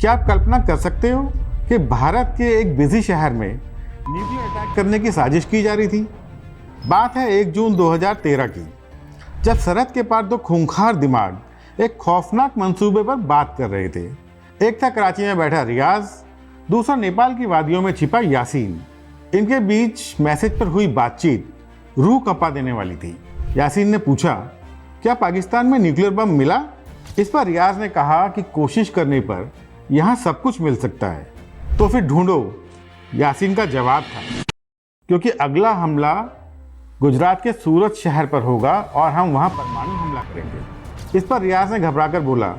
क्या आप कल्पना कर सकते हो कि भारत के एक बिजी शहर में न्यूक्लियर अटैक करने की साजिश की जा रही थी? बात है 1 जून 2013 की, जब सरहद के पार दो खूंखार दिमाग एक खौफनाक मंसूबे पर बात कर रहे थे। एक था कराची में बैठा रियाज, दूसरा नेपाल की वादियों में छिपा यासीन। इनके बीच मैसेज पर हुई बातचीत रूह कंपा देने वाली थी। यासीन ने पूछा, क्या पाकिस्तान में न्यूक्लियर बम मिला? इस पर रियाज ने कहा कि कोशिश करने पर यहाँ सब कुछ मिल सकता है, तो फिर ढूंढो। यासीन का जवाब था, क्योंकि अगला हमला गुजरात के सूरत शहर पर होगा और हम वहाँ परमाणु हमला करेंगे। इस पर रियाज ने घबराकर बोला,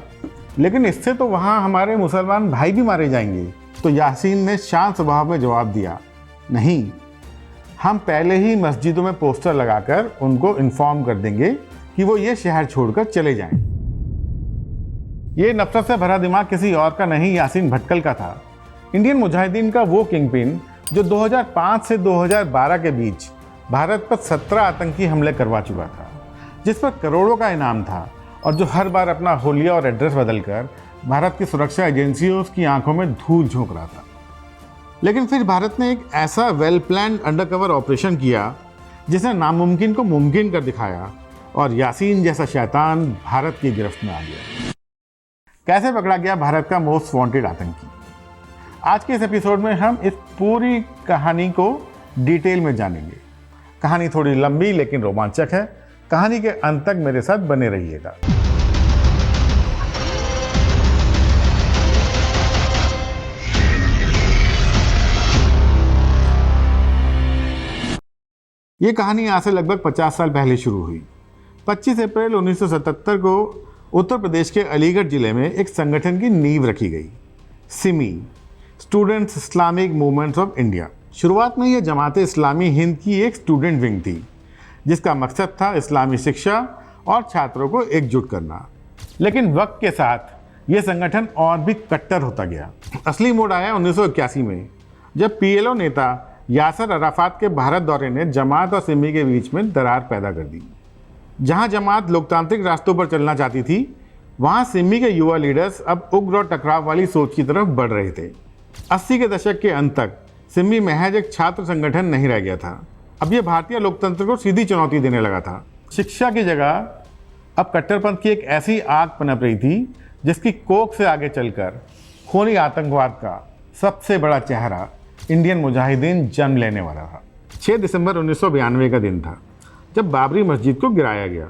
लेकिन इससे तो वहाँ हमारे मुसलमान भाई भी मारे जाएंगे। तो यासीन ने शांत स्वभाव में जवाब दिया, नहीं, हम पहले ही मस्जिदों में पोस्टर लगाकर उनको इन्फॉर्म कर देंगे कि वो ये शहर छोड़कर चले जाएं। ये नफरत से भरा दिमाग किसी और का नहीं, यासीन भटकल का था। इंडियन मुजाहिदीन का वो किंगपिन जो 2005 से 2012 के बीच भारत पर 17 आतंकी हमले करवा चुका था, जिस पर करोड़ों का इनाम था और जो हर बार अपना होलिया और एड्रेस बदलकर भारत की सुरक्षा एजेंसियों की आंखों में धूल झोंक रहा था। लेकिन फिर भारत ने एक ऐसा वेल प्लान्ड अंडरकवर ऑपरेशन किया जिसने नामुमकिन को मुमकिन कर दिखाया और यासीन जैसा शैतान भारत की गिरफ्त में आ गया। कैसे पकड़ा गया भारत का मोस्ट वांटेड आतंकी? आज के इस एपिसोड में हम इस पूरी कहानी को डिटेल में जानेंगे। कहानी थोड़ी लंबी लेकिन रोमांचक है। कहानी के अंत तक मेरे साथ बने रहिएगा। ये कहानी आज से लगभग 50 साल पहले शुरू हुई। 25 अप्रैल 1977 को उत्तर प्रदेश के अलीगढ़ जिले में एक संगठन की नींव रखी गई, Simi, students Islamic movements of India. शुरुआत में यह जमात इस्लामी हिंद की एक स्टूडेंट विंग थी, जिसका मकसद था इस्लामी शिक्षा और छात्रों को एकजुट करना। लेकिन वक्त के साथ यह संगठन और भी कट्टर होता गया। असली मोड़ आया 1981 में, जब पीएलओ नेता यासर अराफात के भारत दौरे ने जमात और सिमी के बीच में दरार पैदा कर दी। जहां जमात लोकतांत्रिक रास्तों पर चलना चाहती थी, वहां सिमी के युवा लीडर्स अब उग्र और टकराव वाली सोच की तरफ बढ़ रहे थे। 80 के दशक के अंत तक सिमी महज एक छात्र संगठन नहीं रह गया था। अब यह भारतीय लोकतंत्र को सीधी चुनौती देने लगा था। शिक्षा की जगह अब कट्टरपंथ की एक ऐसी आग पनप रही थी जिसकी कोख से आगे चलकर खूनी आतंकवाद का सबसे बड़ा चेहरा इंडियन मुजाहिदीन जन्म लेने वाला था। 6 दिसंबर 1992 का दिन था, जब बाबरी मस्जिद को गिराया गया।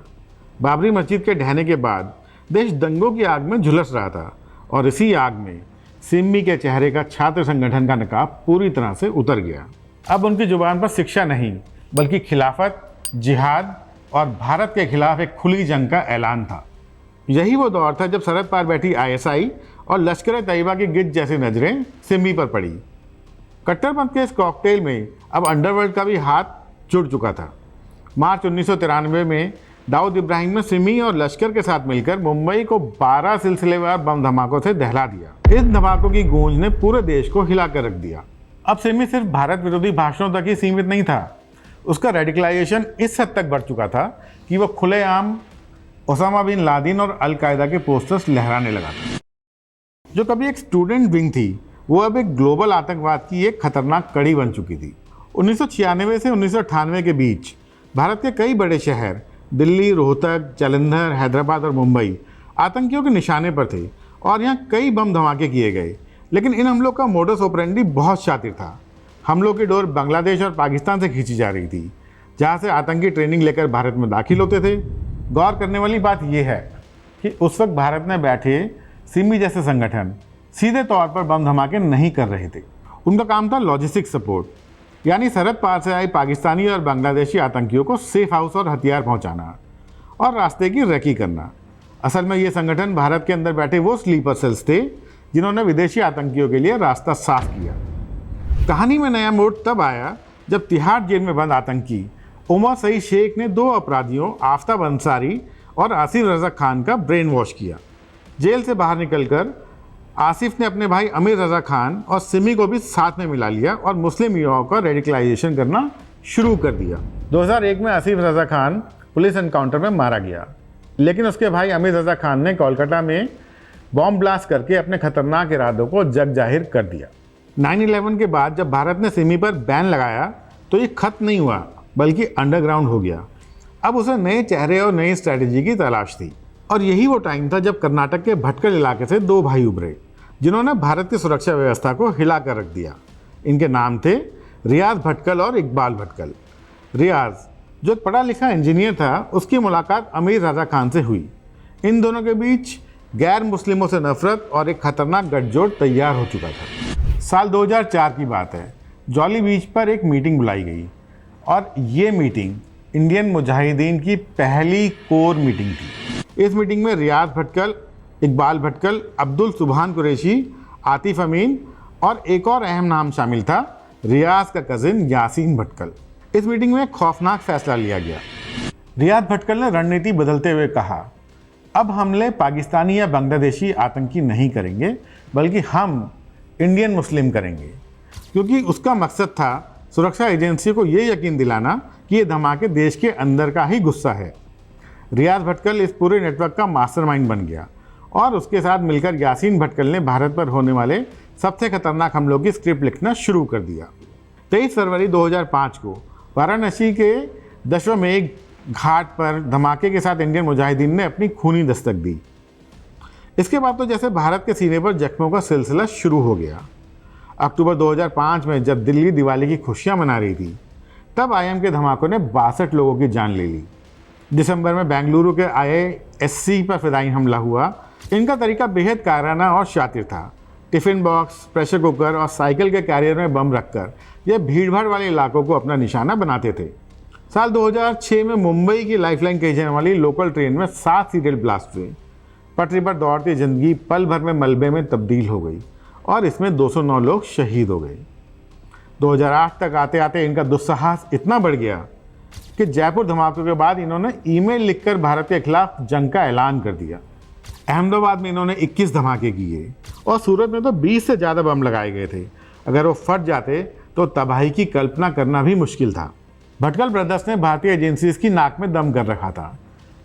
बाबरी मस्जिद के ढहने के बाद देश दंगों की आग में झुलस रहा था और इसी आग में सिमी के चेहरे का छात्र संगठन का नकाब पूरी तरह से उतर गया। अब उनकी जुबान पर शिक्षा नहीं, बल्कि खिलाफत, जिहाद और भारत के खिलाफ एक खुली जंग का ऐलान था। यही वो दौर था जब सरहद पार बैठी आईएसआई और लश्कर तैयबा की गिद्ध जैसी नजरें सिमी पर पड़ी। कट्टरपंथ के इस कॉकटेल में अब अंडरवर्ल्ड का भी हाथ जुड़ चुका था। मार्च 1993 में दाऊद इब्राहिम ने सिमी और लश्कर के साथ मिलकर मुंबई को 12 सिलसिलेवार बम धमाकों से दहला दिया। इस धमाकों की गूंज ने पूरे देश को हिला कर रख दिया। अब सिमी सिर्फ भारत विरोधी भाषणों तक ही सीमित नहीं था, उसका रेडिकलाइजेशन इस हद तक बढ़ चुका था कि वह खुलेआम ओसामा बिन लादेन और अलकायदा के पोस्टर्स लहराने लगा था। जो कभी एक स्टूडेंट विंग थी, वो अब एक ग्लोबल आतंकवाद की एक खतरनाक कड़ी बन चुकी थी। 1996 से 1998 के बीच भारत के कई बड़े शहर दिल्ली, रोहतक, जालंधर, हैदराबाद और मुंबई आतंकियों के निशाने पर थे और यहाँ कई बम धमाके किए गए। लेकिन इन हमलों का मोडस ऑपरेंडी बहुत शातिर था। हमलों की डोर बांग्लादेश और पाकिस्तान से खींची जा रही थी, जहाँ से आतंकी ट्रेनिंग लेकर भारत में दाखिल होते थे। गौर करने वाली बात यह है कि उस वक्त भारत में बैठे सिमी जैसे संगठन सीधे तौर पर बम धमाके नहीं कर रहे थे। उनका काम था लॉजिस्टिक सपोर्ट, यानी सरहद पार से आए पाकिस्तानी और बांग्लादेशी आतंकियों को सेफ हाउस और हथियार पहुंचाना और रास्ते की रेकी करना। असल में ये संगठन भारत के अंदर बैठे वो स्लीपर सेल्स थे जिन्होंने विदेशी आतंकियों के लिए रास्ता साफ किया। कहानी में नया मोड़ तब आया जब तिहाड़ जेल में बंद आतंकी उमर सईद शेख ने 2 अपराधियों आफ्ताब अंसारी और आसिफ रजा खान का ब्रेन वॉश किया। जेल से बाहर निकलकर आसिफ ने अपने भाई अमीर रजा खान और सिमी को भी साथ में मिला लिया और मुस्लिम युवाओं का रेडिकलाइजेशन करना शुरू कर दिया। 2001 में आसिफ रजा खान पुलिस एनकाउंटर में मारा गया, लेकिन उसके भाई अमीर रजा खान ने कोलकाता में बॉम्ब ब्लास्ट करके अपने खतरनाक इरादों को जग जाहिर कर दिया। 9/11 के बाद जब भारत ने सिमी पर बैन लगाया तो ये खत्म नहीं हुआ बल्कि अंडरग्राउंड हो गया। अब उसे नए चेहरे और नई स्ट्रैटेजी की तलाश थी और यही वो टाइम था जब कर्नाटक के भटकल इलाके से दो भाई उभरे जिन्होंने भारत की सुरक्षा व्यवस्था को हिला कर रख दिया। इनके नाम थे रियाज भटकल और इकबाल भटकल। रियाज, जो एक पढ़ा लिखा इंजीनियर था, उसकी मुलाकात अमीर राजा खान से हुई। इन दोनों के बीच गैर मुस्लिमों से नफरत और एक खतरनाक गठजोड़ तैयार हो चुका था। साल 2004 की बात है। जॉली बीच पर एक मीटिंग बुलाई गई और ये मीटिंग इंडियन मुजाहिदीन की पहली कोर मीटिंग थी। इस मीटिंग में रियाज भटकल, इकबाल भटकल, अब्दुल सुबहान कुरैशी, आतिफ अमीन और एक और अहम नाम शामिल था, रियाज का कजिन यासीन भटकल। इस मीटिंग में एक खौफनाक फैसला लिया गया। रियाज भटकल ने रणनीति बदलते हुए कहा, अब हमले पाकिस्तानी या बांग्लादेशी आतंकी नहीं करेंगे बल्कि हम इंडियन मुस्लिम करेंगे, क्योंकि उसका मकसद था सुरक्षा एजेंसी को ये यकीन दिलाना कि ये धमाके देश के अंदर का ही गुस्सा है। रियाज भटकल इस पूरे नेटवर्क का मास्टरमाइंड बन गया और उसके साथ मिलकर यासीन भटकल ने भारत पर होने वाले सबसे खतरनाक हमलों की स्क्रिप्ट लिखना शुरू कर दिया। 23 फरवरी 2005 को वाराणसी के दशमेघ घाट पर धमाके के साथ इंडियन मुजाहिदीन ने अपनी खूनी दस्तक दी। इसके बाद तो जैसे भारत के सीने पर जख्मों का सिलसिला शुरू हो गया। अक्टूबर 2005 में जब दिल्ली दिवाली की खुशियां मना रही थी, तब आईएम के धमाकों ने 62 लोगों की जान ले ली। दिसंबर में बेंगलुरु के IISc पर फिदाई हमला हुआ। इनका तरीका बेहद कायराना और शातिर था। टिफ़िन बॉक्स, प्रेशर कुकर और साइकिल के कैरियर में बम रखकर ये भीड़भाड़ वाले इलाकों को अपना निशाना बनाते थे। साल 2006 में मुंबई की लाइफलाइन कही जाने वाली लोकल ट्रेन में 7 सीरियल ब्लास्ट हुए। पटरी पर दौड़ती जिंदगी पल भर में मलबे में तब्दील हो गई और इसमें 209 लोग शहीद हो गए। 2008 तक आते आते इनका दुस्साहस इतना बढ़ गया कि जयपुर धमाकों के बाद इन्होंने ईमेल लिखकर भारत के खिलाफ जंग का ऐलान कर दिया। अहमदाबाद में इन्होंने 21 धमाके किए और सूरत में तो 20 से ज़्यादा बम लगाए गए थे। अगर वो फट जाते तो तबाही की कल्पना करना भी मुश्किल था। भटकल ब्रदर्स ने भारतीय एजेंसीज की नाक में दम कर रखा था।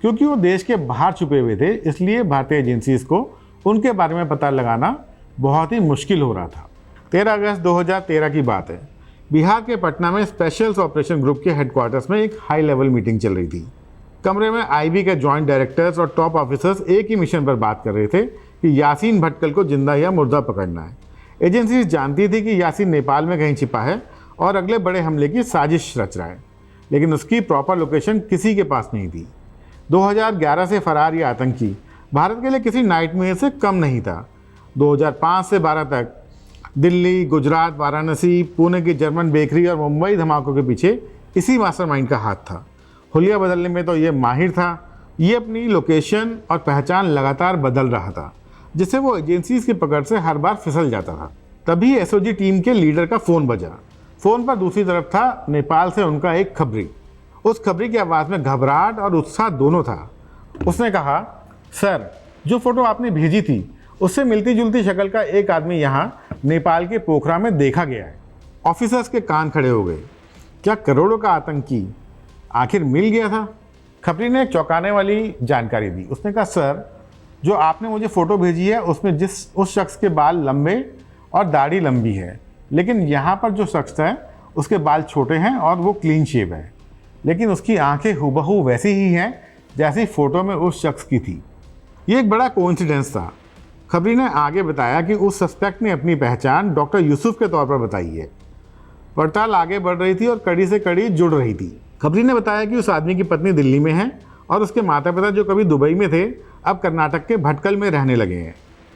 क्योंकि वो देश के बाहर छुपे हुए थे, इसलिए भारतीय एजेंसीज को उनके बारे में पता लगाना बहुत ही मुश्किल हो रहा था। 13 अगस्त 2013 की बात है। बिहार के पटना में स्पेशल ऑपरेशन ग्रुप के हेडक्वार्टर्स में एक हाई लेवल मीटिंग चल रही थी। कमरे में IB के जॉइंट डायरेक्टर्स और टॉप ऑफिसर्स एक ही मिशन पर बात कर रहे थे कि यासीन भटकल को जिंदा या मुर्दा पकड़ना है। एजेंसी जानती थी कि यासीन नेपाल में कहीं छिपा है और अगले बड़े हमले की साजिश रच रहा है, लेकिन उसकी प्रॉपर लोकेशन किसी के पास नहीं थी। 2011 से फरार ये आतंकी भारत के लिए किसी नाइटमेयर से कम नहीं था। 2005 से 12 तक दिल्ली, गुजरात, वाराणसी, पुणे की जर्मन बेकरी और मुंबई धमाकों के पीछे इसी मास्टरमाइंड का हाथ था। हुलिया बदलने में तो ये माहिर था। ये अपनी लोकेशन और पहचान लगातार बदल रहा था, जिससे वो एजेंसीज की पकड़ से हर बार फिसल जाता था। तभी SOG टीम के लीडर का फ़ोन बजा। फ़ोन पर दूसरी तरफ था नेपाल से उनका एक खबरी। उस खबरी की आवाज़ में घबराहट और उत्साह दोनों था। उसने कहा, सर, जो फ़ोटो आपने भेजी थी उससे मिलती जुलती शक्ल का एक आदमी यहाँ नेपाल के पोखरा में देखा गया है। ऑफिसर्स के कान खड़े हो गए। क्या करोड़ों का आतंकी आखिर मिल गया था? खबरी ने एक चौंकाने वाली जानकारी दी। उसने कहा, सर, जो आपने मुझे फ़ोटो भेजी है उसमें उस शख्स के बाल लंबे और दाढ़ी लंबी है, लेकिन यहाँ पर जो शख्स है उसके बाल छोटे हैं और वो क्लीन शेव है, लेकिन उसकी आंखें हुबहू वैसी ही हैं जैसी फ़ोटो में उस शख्स की थी। ये एक बड़ा कोइंसिडेंस था। खबरी ने आगे बताया कि उस सस्पेक्ट ने अपनी पहचान डॉक्टर यूसुफ के तौर पर बताई है। पड़ताल आगे बढ़ रही थी और कड़ी से कड़ी जुड़ रही थी। खबरी ने बताया कि उस आदमी की पत्नी दिल्ली में है और उसके माता पिता जो कभी दुबई में थे अब कर्नाटक के भटकल में रहने लगे हैं।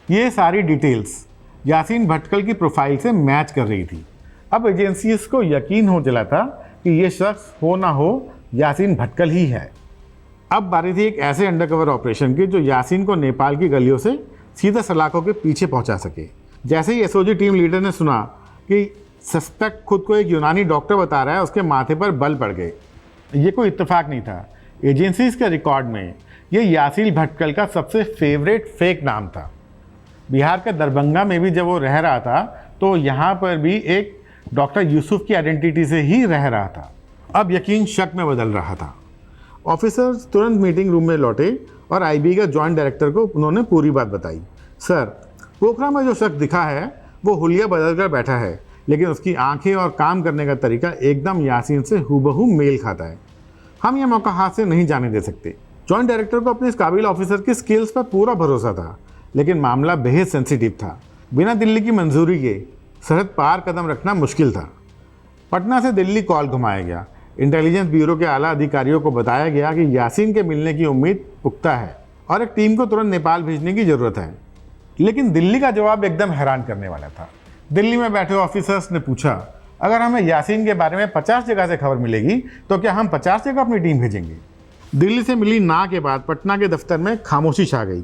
ये सारी डिटेल्स यासीन भटकल की प्रोफाइल से मैच कर रही थी। अब एजेंसीज को यकीन हो चला था कि ये शख्स हो ना हो यासीन भटकल ही है। अब बारी थी एक ऐसे अंडरकवर ऑपरेशन की जो यासीन को नेपाल की गलियों से सीधा सलाखों के पीछे पहुंचा सके। जैसे ही SOG टीम लीडर ने सुना कि सस्पेक्ट खुद को एक यूनानी डॉक्टर बता रहा है, उसके माथे पर बल पड़ गए। ये कोई इत्तेफाक नहीं था। एजेंसीज के रिकॉर्ड में ये यासीन भटकल का सबसे फेवरेट फेक नाम था। बिहार के दरभंगा में भी जब वो रह रहा था तो यहाँ पर भी एक डॉक्टर यूसुफ की आइडेंटिटी से ही रह रहा था। अब यकीन शक में बदल रहा था। ऑफिसर्स तुरंत मीटिंग रूम में लौटे और IB का जॉइंट डायरेक्टर को उन्होंने पूरी बात बताई। सर, पोखरा में जो शख्स दिखा है वो हुलिया बदल कर बैठा है, लेकिन उसकी आंखें और काम करने का तरीका एकदम यासीन से हूबहू मेल खाता है। हम यह मौका हाथ से नहीं जाने दे सकते। जॉइंट डायरेक्टर को अपने इस काबिल ऑफिसर की स्किल्स पर पूरा भरोसा था, लेकिन मामला बेहद सेंसिटिव था। बिना दिल्ली की मंजूरी के सरहद पार कदम रखना मुश्किल था। पटना से दिल्ली कॉल घुमाया गया। इंटेलिजेंस ब्यूरो के आला अधिकारियों को बताया गया कि यासीन के मिलने की उम्मीद पुख्ता है और एक टीम को तुरंत नेपाल भेजने की ज़रूरत है। लेकिन दिल्ली का जवाब एकदम हैरान करने वाला था। दिल्ली में बैठे ऑफिसर्स ने पूछा, अगर हमें यासीन के बारे में 50 जगह से खबर मिलेगी तो क्या हम 50 जगह अपनी टीम भेजेंगे? दिल्ली से मिली ना के बाद पटना के दफ्तर में खामोशी छा गई।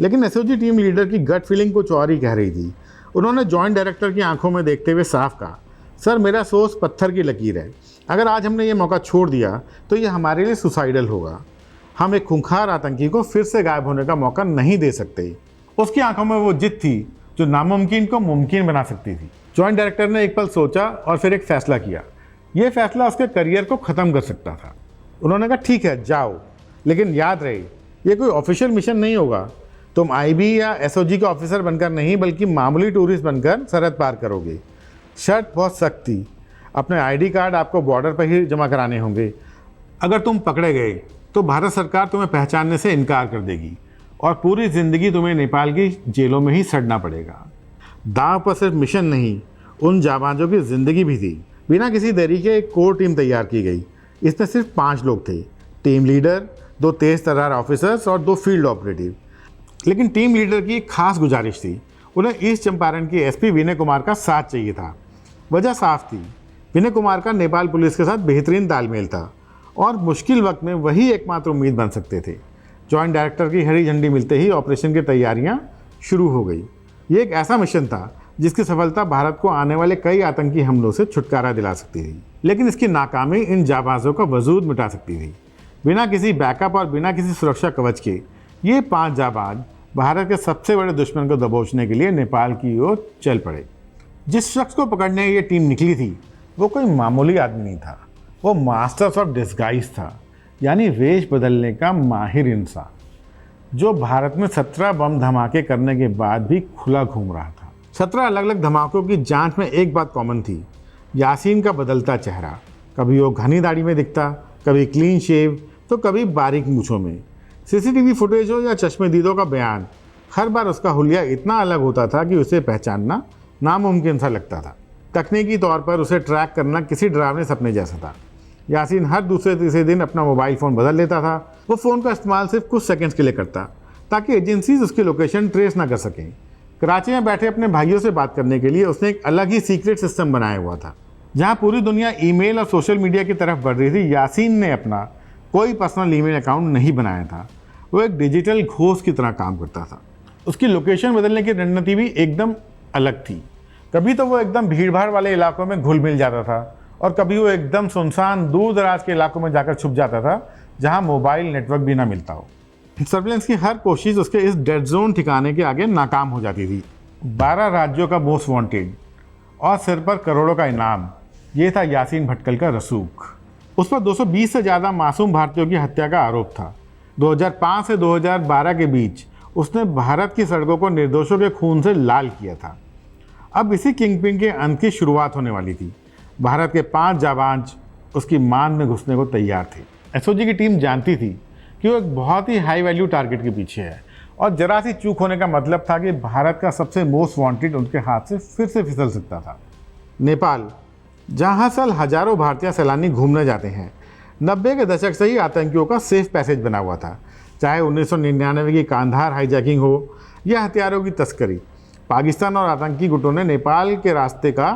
लेकिन एसओजी टीम लीडर की गट फीलिंग कुछ और ही कह रही थी। उन्होंने जॉइंट डायरेक्टर की आंखों में देखते हुए साफ कहा, सर, मेरा सोच पत्थर की लकीर है। अगर आज हमने ये मौका छोड़ दिया तो ये हमारे लिए सुसाइडल होगा। हम एक खूंखार आतंकी को फिर से गायब होने का मौका नहीं दे सकते। उसकी आंखों में वो जिद थी जो नामुमकिन को मुमकिन बना सकती थी। जॉइंट डायरेक्टर ने एक पल सोचा और फिर एक फैसला किया। ये फैसला उसके करियर को ख़त्म कर सकता था। उन्होंने कहा, ठीक है, जाओ, लेकिन याद रहे ये कोई ऑफिशियल मिशन नहीं होगा। तुम आईबी या एसओजी के ऑफिसर बनकर नहीं बल्कि मामूली टूरिस्ट बनकर सरहद पार करोगे। शर्त बहुत सख्त थी। अपने आईडी कार्ड आपको बॉर्डर पर ही जमा कराने होंगे। अगर तुम पकड़े गए तो भारत सरकार तुम्हें पहचानने से इनकार कर देगी और पूरी ज़िंदगी तुम्हें नेपाल की जेलों में ही सड़ना पड़ेगा। दांव पर सिर्फ मिशन नहीं, उन जाबाजों की ज़िंदगी भी थी। बिना किसी देरी के एक कोर टीम तैयार की गई। इसमें सिर्फ 5 लोग थे, टीम लीडर, 2 तेज़ तर्रार ऑफिसर्स और 2 फील्ड ऑपरेटिव। लेकिन टीम लीडर की एक खास गुजारिश थी। उन्हें ईस्ट चंपारण के एसपी विनय कुमार का साथ चाहिए था। वजह साफ थी, विनय कुमार का नेपाल पुलिस के साथ बेहतरीन तालमेल था और मुश्किल वक्त में वही एकमात्र उम्मीद बन सकते थे। जॉइंट डायरेक्टर की हरी झंडी मिलते ही ऑपरेशन की तैयारियां शुरू हो गई। ये एक ऐसा मिशन था जिसकी सफलता भारत को आने वाले कई आतंकी हमलों से छुटकारा दिला सकती थी, लेकिन इसकी नाकामी इन जाबाजों का वजूद मिटा सकती थी। बिना किसी बैकअप और बिना किसी सुरक्षा कवच के ये 5 जाबाज भारत के सबसे बड़े दुश्मन को दबोचने के लिए नेपाल की ओर चल पड़े। जिस शख्स को पकड़ने ये टीम निकली थी वो कोई मामूली आदमी नहीं था। वो मास्टर्स ऑफ डिस्गाइज था, यानी वेश बदलने का माहिर इंसान, जो भारत में 17 बम धमाके करने के बाद भी खुला घूम रहा था। 17 अलग अलग धमाकों की जांच में एक बात कॉमन थी, यासीन का बदलता चेहरा। कभी वो घनी दाढ़ी में दिखता, कभी क्लीन शेव, तो कभी बारीक मूँछों में। सीसीटीवी फुटेज हो या चश्मेदीदों का बयान, हर बार उसका हुलिया इतना अलग होता था कि उसे पहचानना नामुमकिन सा लगता था। तकनीकी तौर पर उसे ट्रैक करना किसी डरावने सपने जैसा था। यासीन हर दूसरे तीसरे दिन अपना मोबाइल फ़ोन बदल लेता था। वो फ़ोन का इस्तेमाल सिर्फ कुछ सेकंड्स के लिए करता ताकि एजेंसीज उसकी लोकेशन ट्रेस ना कर सकें। कराची में बैठे अपने भाइयों से बात करने के लिए उसने एक अलग ही सीक्रेट सिस्टम बनाया हुआ था। जहाँ पूरी दुनिया ईमेल और सोशल मीडिया की तरफ बढ़ रही थी, यासीन ने अपना कोई पर्सनल ईमेल अकाउंट नहीं बनाया था। वो एक डिजिटल घोस्ट की तरह काम करता था। उसकी लोकेशन बदलने की रणनीति भी एकदम अलग थी। कभी तो वो एकदम भीड़भाड़ वाले इलाकों में घुल मिल जाता था और कभी वो एकदम सुनसान दूर दराज के इलाकों में जाकर छुप जाता था जहां मोबाइल नेटवर्क भी ना मिलता हो। सर्विलेंस की हर कोशिश उसके इस डेड जोन ठिकाने के आगे नाकाम हो जाती थी। 12 राज्यों का मोस्ट वांटेड और सिर पर करोड़ों का इनाम, ये था यासीन भटकल का रसूख। उस पर 220 से ज़्यादा मासूम भारतीयों की हत्या का आरोप था। 2005 से 2012 के बीच उसने भारत की सड़कों को निर्दोषों के खून से लाल किया था। अब इसी किंगपिन के अंत की शुरुआत होने वाली थी। भारत के 5 जाबाज उसकी मान में घुसने को तैयार थे। एसओजी की टीम जानती थी कि वो एक बहुत ही हाई वैल्यू टारगेट के पीछे है और जरा सी चूक होने का मतलब था कि भारत का सबसे मोस्ट वांटेड उनके हाथ से फिर से फिसल सकता था। नेपाल, जहाँ साल हजारों भारतीय सैलानी घूमने जाते हैं, 90 के दशक से ही आतंकियों का सेफ पैसेज बना हुआ था। चाहे 1999 की कांधार हाईजैकिंग हो या हथियारों की तस्करी, पाकिस्तान और आतंकी गुटों ने नेपाल के रास्ते का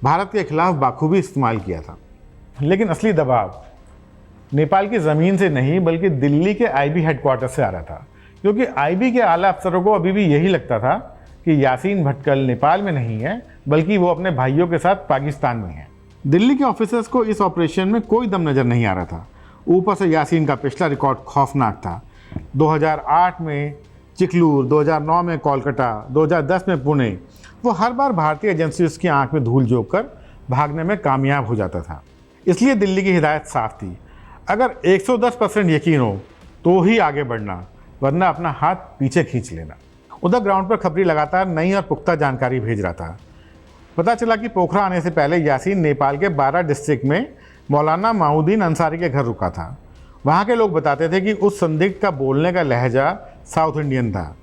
भारत के खिलाफ बाखूबी इस्तेमाल किया था। लेकिन असली दबाव नेपाल की ज़मीन से नहीं बल्कि दिल्ली के आईबी हेडक्वार्टर से आ रहा था, क्योंकि आईबी के आला अफसरों को अभी भी यही लगता था कि यासीन भटकल नेपाल में नहीं है बल्कि वो अपने भाइयों के साथ पाकिस्तान में है। दिल्ली के ऑफिसर्स को इस ऑपरेशन में कोई दम नज़र नहीं आ रहा था। ऊपर से यासीन का पिछला रिकॉर्ड खौफनाक था। 2008 में चिकलूर, 2009 में कोलकाता, 2010 में पुणे, वो हर बार भारतीय एजेंसीज की आंख में धूल झोंक कर भागने में कामयाब हो जाता था। इसलिए दिल्ली की हिदायत साफ थी, अगर 110% यकीन हो तो ही आगे बढ़ना, वरना अपना हाथ पीछे खींच लेना। उधर ग्राउंड पर खबरी लगातार नई और पुख्ता जानकारी भेज रहा था। पता चला कि पोखरा आने से पहले यासीन नेपाल के 12 डिस्ट्रिक्ट में मौलाना माउद्दीन अंसारी के घर रुका था। वहाँ के लोग बताते थे कि उस संदिग्ध का बोलने का लहजा साउथ इंडियन था,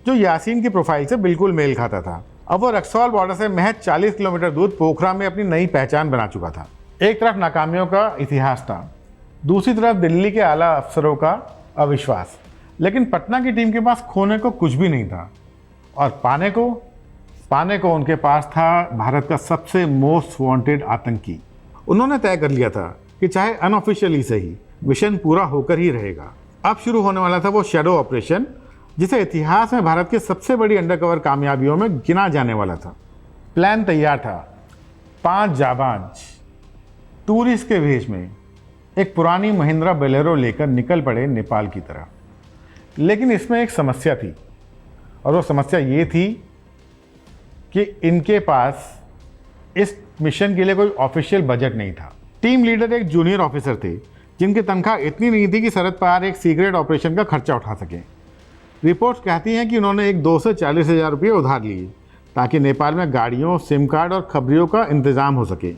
जो यासीन की प्रोफाइल से बिल्कुल मेल खाता था। अब वो रक्सौल बॉर्डर से महज 40 किलोमीटर दूर पोखरा में अपनी नई पहचान बना चुका था। एक तरफ नाकामियों का इतिहास था, दूसरी तरफ दिल्ली के आला अफसरों का अविश्वास। लेकिन पटना की टीम के पास खोने को कुछ भी नहीं था, और पाने को उनके पास था भारत का सबसे मोस्ट वांटेड आतंकी। उन्होंने तय कर लिया था कि चाहे अनऑफिशियली सही, मिशन पूरा होकर ही रहेगा। अब शुरू होने वाला था वो शैडो ऑपरेशन, जिसे इतिहास में भारत की सबसे बड़ी अंडरकवर कामयाबियों में गिना जाने वाला था। प्लान तैयार था। 5 जाबाज टूरिस्ट के भेष में एक पुरानी महिंद्रा बोलेरो लेकर निकल पड़े नेपाल की तरफ। लेकिन इसमें एक समस्या थी, और वो समस्या ये थी कि इनके पास इस मिशन के लिए कोई ऑफिशियल बजट नहीं था। टीम लीडर एक जूनियर ऑफिसर थे, जिनकी तनख्वाह इतनी नहीं थी कि सरहद पार एक सीक्रेट ऑपरेशन का खर्चा उठा सकें। रिपोर्ट्स कहती हैं कि उन्होंने 2 से 40 हज़ार रुपये उधार लिए, ताकि नेपाल में गाड़ियों, सिम कार्ड और खबरियों का इंतजाम हो सके।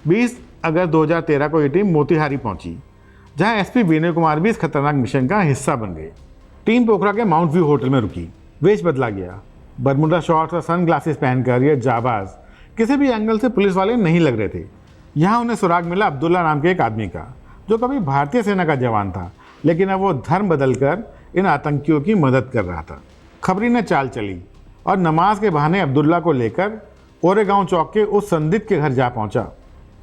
20 अगस्त 2013 को ये टीम मोतिहारी पहुंची, जहां एसपी विनय कुमार भी इस खतरनाक मिशन का हिस्सा बन गए। टीम पोखरा के माउंट व्यू होटल में रुकी। वेश बदला गया। बरमुडा शॉर्ट्स और सन ग्लासेस पहनकर ये जाबाज किसी भी एंगल से पुलिस वाले नहीं लग रहे थे। यहाँ उन्हें सुराग मिला अब्दुल्ला नाम के एक आदमी का, जो कभी भारतीय सेना का जवान था, लेकिन अब वो धर्म बदलकर इन आतंकियों की मदद कर रहा था। खबरी ने चाल चली और नमाज के बहाने अब्दुल्ला को लेकर ओरेगांव चौक के उस संदिग्ध के घर जा पहुंचा।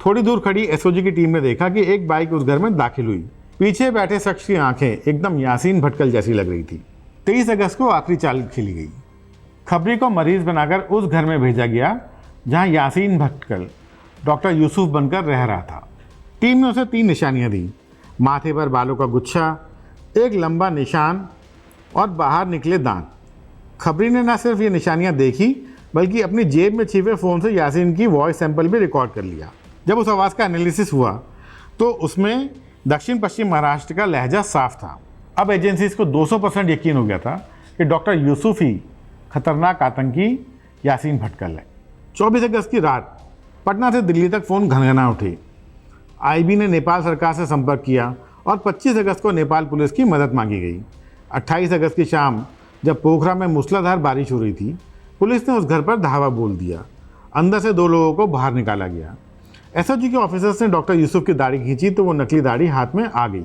थोड़ी दूर खड़ी एसओजी की टीम ने देखा कि एक बाइक उस घर में दाखिल हुई। पीछे बैठे शख्स की आंखें एकदम यासीन भटकल जैसी लग रही थी। 23 अगस्त को आखिरी चाल खेली गई। खबरी को मरीज बनाकर उस घर में भेजा गया जहां यासीन भटकल डॉक्टर यूसुफ बनकर रह रहा था। टीम ने उसे 3 निशानियां दी। माथे पर बालों का गुच्छा, एक लंबा निशान और बाहर निकले दांत। खबरी ने न सिर्फ ये निशानियां देखी, बल्कि अपनी जेब में छिपे फ़ोन से यासीन की वॉइस सैंपल भी रिकॉर्ड कर लिया। जब उस आवाज़ का एनालिसिस हुआ तो उसमें दक्षिण पश्चिम महाराष्ट्र का लहजा साफ था। अब एजेंसीज को 200% यकीन हो गया था कि डॉक्टर यूसुफ ही खतरनाक आतंकी यासीन भटकल है। 24 अगस्त की रात पटना से दिल्ली तक फ़ोन घनघना उठे। आईबी ने नेपाल सरकार से संपर्क किया और 25 अगस्त को नेपाल पुलिस की मदद मांगी गई। 28 अगस्त की शाम जब पोखरा में मूसलाधार बारिश हो रही थी, पुलिस ने उस घर पर धावा बोल दिया। अंदर से 2 लोगों को बाहर निकाला गया। एसओजी के ऑफिसर्स ने डॉक्टर यूसुफ की दाढ़ी खींची तो वो नकली दाढ़ी हाथ में आ गई।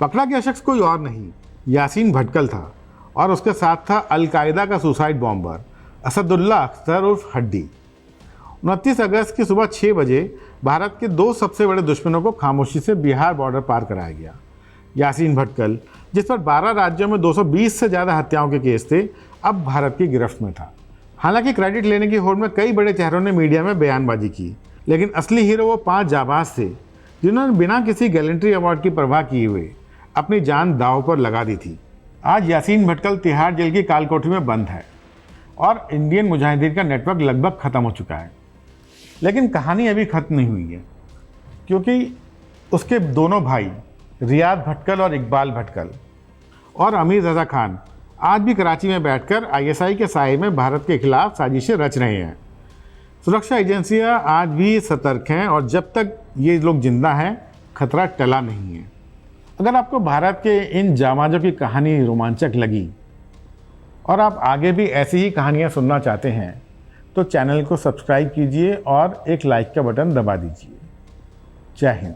पकड़ा गया शख्स कोई और नहीं, यासीन भटकल था, और उसके साथ था अलकायदा का सुसाइड बॉम्बर असदुल्ला अख्तर उर्फ हड्डी। 29 अगस्त की सुबह 6 बजे भारत के 2 सबसे बड़े दुश्मनों को खामोशी से बिहार बॉर्डर पार कराया गया। यासीन भटकल, जिस पर 12 राज्यों में 220 से ज़्यादा हत्याओं के केस थे, अब भारत की गिरफ्त में था। हालांकि क्रेडिट लेने की होड़ में कई बड़े चेहरों ने मीडिया में बयानबाजी की, लेकिन असली हीरो वो 5 जाबाज थे, जिन्होंने बिना किसी गैलेंट्री अवार्ड की परवाह किए हुए अपनी जान दांव पर लगा दी थी। आज यासीन भटकल तिहाड़ जेल की कालकोठरी में बंद है और इंडियन मुजाहिदीन का नेटवर्क लगभग ख़त्म हो चुका है। लेकिन कहानी अभी ख़त्म नहीं हुई है, क्योंकि उसके दोनों भाई रियाद भटकल और इकबाल भटकल और अमीर रज़ा खान आज भी कराची में बैठकर आईएसआई के साए में भारत के खिलाफ साजिशें रच रहे हैं। सुरक्षा एजेंसियां आज भी सतर्क हैं, और जब तक ये लोग जिंदा हैं, खतरा टला नहीं है। अगर आपको भारत के इन जाबाजों की कहानी रोमांचक लगी और आप आगे भी ऐसी ही कहानियां सुनना चाहते हैं, तो चैनल को सब्सक्राइब कीजिए और एक लाइक का बटन दबा दीजिए। जय हिंद।